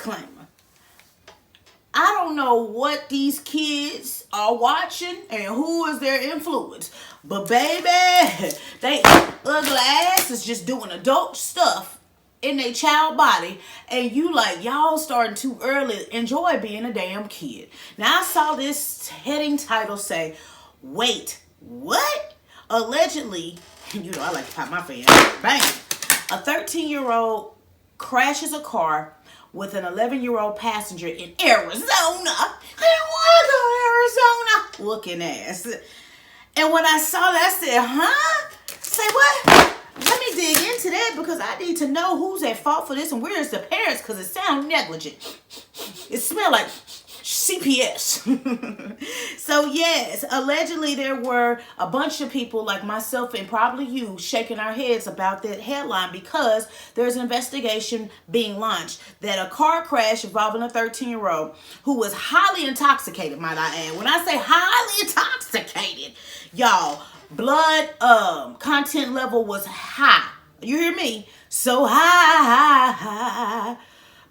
disclaimer. I don't know what these kids are watching and who is their influence. But baby, they ugly ass is just doing adult stuff in their child body. And you like, y'all starting too early. Enjoy being a damn kid. Now I saw this heading title say, wait, what? Allegedly, I like to pop my fan. Bang. A 13-year-old crashes a car with an 11-year-old passenger in Arizona. Arizona. Looking ass. And when I saw that, I said, huh? Say what? Let me dig into that because I need to know who's at fault for this and where is the parents because it sounds negligent. It smelled like CPS. So yes, allegedly there were a bunch of people like myself and probably you shaking our heads about that headline because there's an investigation being launched that a car crash involving a 13-year-old who was highly intoxicated, might I add. When I say highly intoxicated, y'all, blood content level was high. You hear me? So high.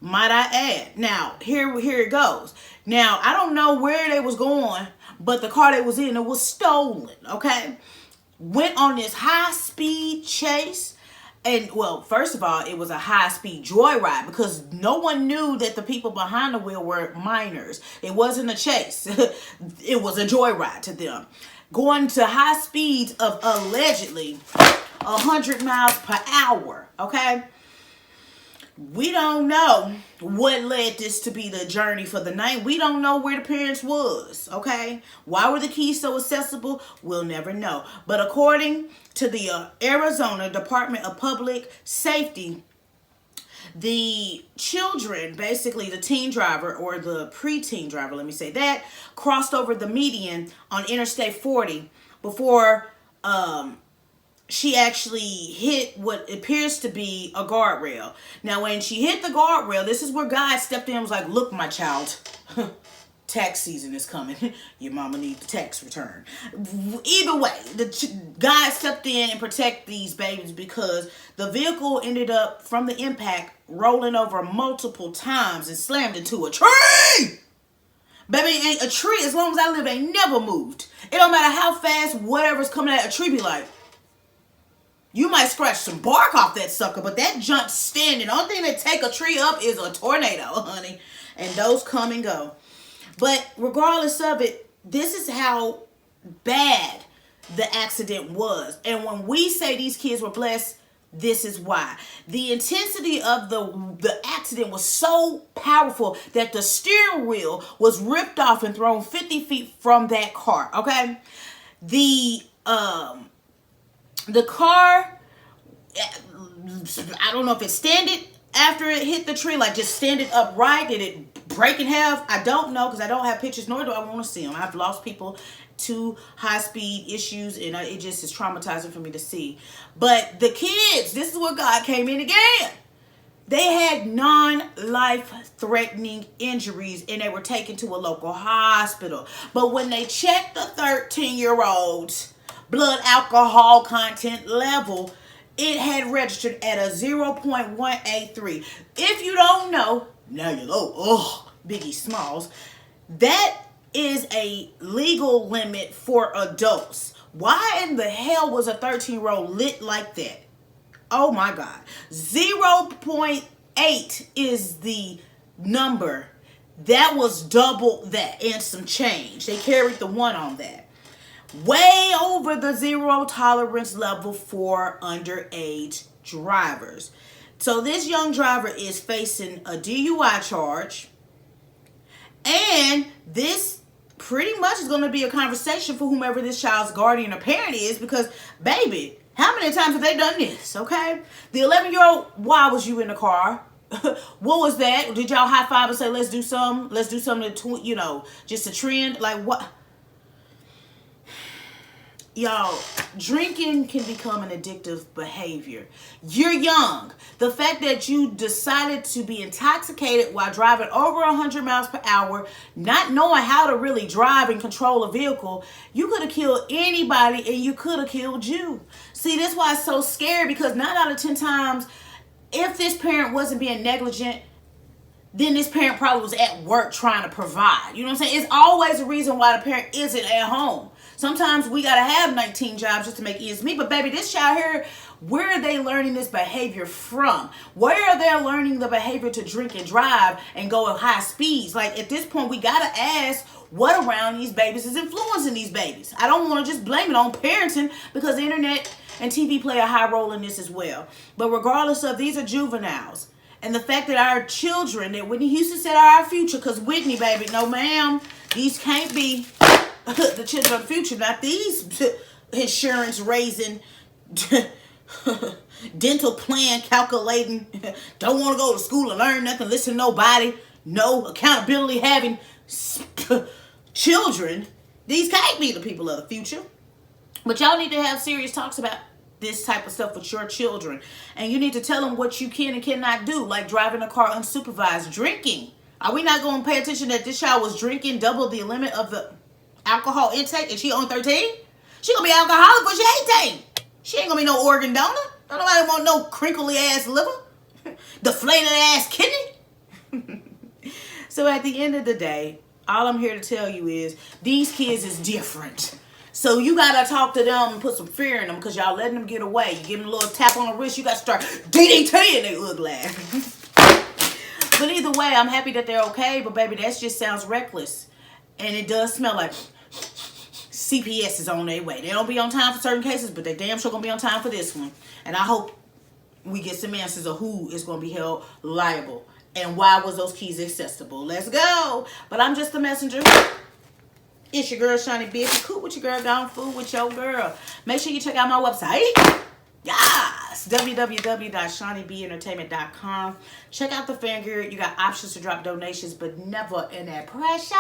Might I add. Now, here it goes. Now, I don't know where they was going, but the car they was in, it was stolen, okay? Went on this high-speed chase. And, well, first of all, it was a high-speed joyride because no one knew that the people behind the wheel were minors. It wasn't a chase. It was a joyride to them. Going to high speeds of allegedly 100 miles per hour, okay? We don't know what led this to be the journey for the night. We don't know where the parents was, okay? Why were the keys so accessible? We'll never know. But according to the Arizona Department of Public Safety, the children, basically the teen driver or the preteen driver, let me say that, crossed over the median on Interstate 40 before she actually hit what appears to be a guardrail. Now, when she hit the guardrail, this is where God stepped in and was like, look, my child, tax season is coming. Your mama needs the tax return. Either way, God stepped in and protect these babies because the vehicle ended up, from the impact, rolling over multiple times and slammed into a tree. Baby, ain't a tree, as long as I live, ain't never moved. It don't matter how fast whatever's coming at a tree be like. You might scratch some bark off that sucker, but that junk standing. The only thing that take a tree up is a tornado, honey. And those come and go. But regardless of it, this is how bad the accident was. And when we say these kids were blessed, this is why. The intensity of the accident was so powerful that the steering wheel was ripped off and thrown 50 feet from that car, okay? The car, I don't know if it standed after it hit the tree, like just standing upright. Did it break in half? I don't know because I don't have pictures, nor do I want to see them. I've lost people to high-speed issues, and it just is traumatizing for me to see. But the kids, this is where God came in again. They had non-life-threatening injuries, and they were taken to a local hospital. But when they checked the 13-year-old's blood alcohol content level, it had registered at a 0.183. If you don't know, now you know, Biggie Smalls, that is a legal limit for adults. Why in the hell was a 13-year-old lit like that? Oh my God. 0.8 is the number. That was double that and some change. They carried the 1 on that. Way over the zero tolerance level for underage drivers. So this young driver is facing a DUI charge. And this pretty much is going to be a conversation for whomever this child's guardian or parent is, because, baby, how many times have they done this, okay? The 11-year-old, why was you in the car? What was that? Did y'all high five and say, let's do something? Let's do something to, just a trend? Like, what? Y'all, drinking can become an addictive behavior. You're young. The fact that you decided to be intoxicated while driving over 100 miles per hour, not knowing how to really drive and control a vehicle, you could have killed anybody and you could have killed you. See, that's why it's so scary, because 9 out of 10 times, if this parent wasn't being negligent, then this parent probably was at work trying to provide. You know what I'm saying? It's always a reason why the parent isn't at home. Sometimes we got to have 19 jobs just to make ends meet. But baby, this child here, where are they learning this behavior from? Where are they learning the behavior to drink and drive and go at high speeds? Like, at this point, we got to ask what around these babies is influencing these babies. I don't want to just blame it on parenting, because the internet and TV play a high role in this as well. But regardless of, these are juveniles. And the fact that our children, that Whitney Houston said are our future, because Whitney, baby, no ma'am, these can't be the children of the future. Not these insurance raising, dental plan calculating, don't want to go to school and learn nothing, listen to nobody, no accountability having children. These can't be the people of the future. But y'all need to have serious talks about this type of stuff with your children. And you need to tell them what you can and cannot do, like driving a car unsupervised, drinking. Are we not going to pay attention that this child was drinking double the limit of the alcohol intake, and she on 13? She going to be alcoholic when she 18. She ain't going to be no organ donor. Don't nobody want no crinkly ass liver, deflated ass kidney. So at the end of the day, all I'm here to tell you is these kids is different. So you got to talk to them and put some fear in them, because y'all letting them get away. You give them a little tap on the wrist, you got to start DDT and they ugly ass. But either way, I'm happy that they're okay. But baby, that just sounds reckless. And it does smell like CPS is on their way. They don't be on time for certain cases, but they damn sure going to be on time for this one. And I hope we get some answers of who is going to be held liable. And why was those keys accessible? Let's go. But I'm just the messenger. It's your girl, Shaunie B. If you cool with your girl, gone food with your girl. Make sure you check out my website. Yes, www.ShaunieBentertainment.com. Check out the fan gear. You got options to drop donations, but never in that pressure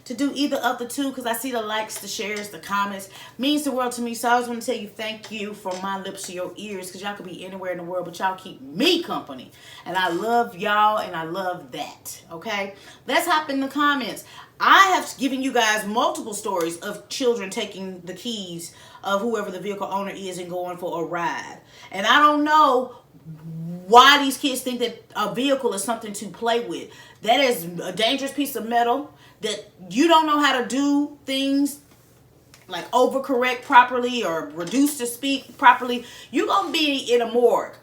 to do either of the two, because I see the likes, the shares, the comments. Means the world to me. So I always want to tell you thank you from my lips to your ears, because y'all could be anywhere in the world, but y'all keep me company. And I love y'all, and I love that. Okay? Let's hop in the comments. I have given you guys multiple stories of children taking the keys of whoever the vehicle owner is and going for a ride. And I don't know why these kids think that a vehicle is something to play with. That is a dangerous piece of metal that you don't know how to do things like overcorrect properly or reduce the speed properly. You're going to be in a morgue.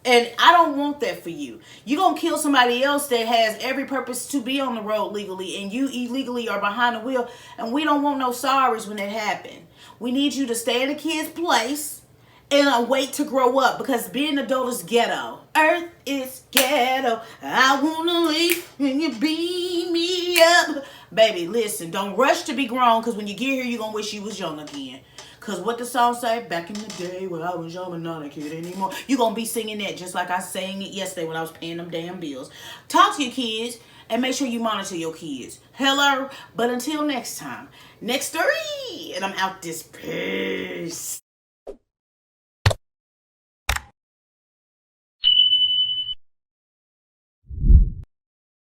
And I don't want that for you. You're going to kill somebody else that has every purpose to be on the road legally, and you illegally are behind the wheel. And we don't want no sorries when that happens. We need you to stay in a kid's place and wait to grow up, because being an adult is ghetto. Earth is ghetto. I want to leave when you beam me up. Baby, listen, don't rush to be grown, because when you get here, you're going to wish you was young again. Because what the song say, back in the day when I was young and not a kid anymore, you're going to be singing that just like I sang it yesterday when I was paying them damn bills. Talk to your kids and make sure you monitor your kids. Hello? But until next time, next story, and I'm out this piece.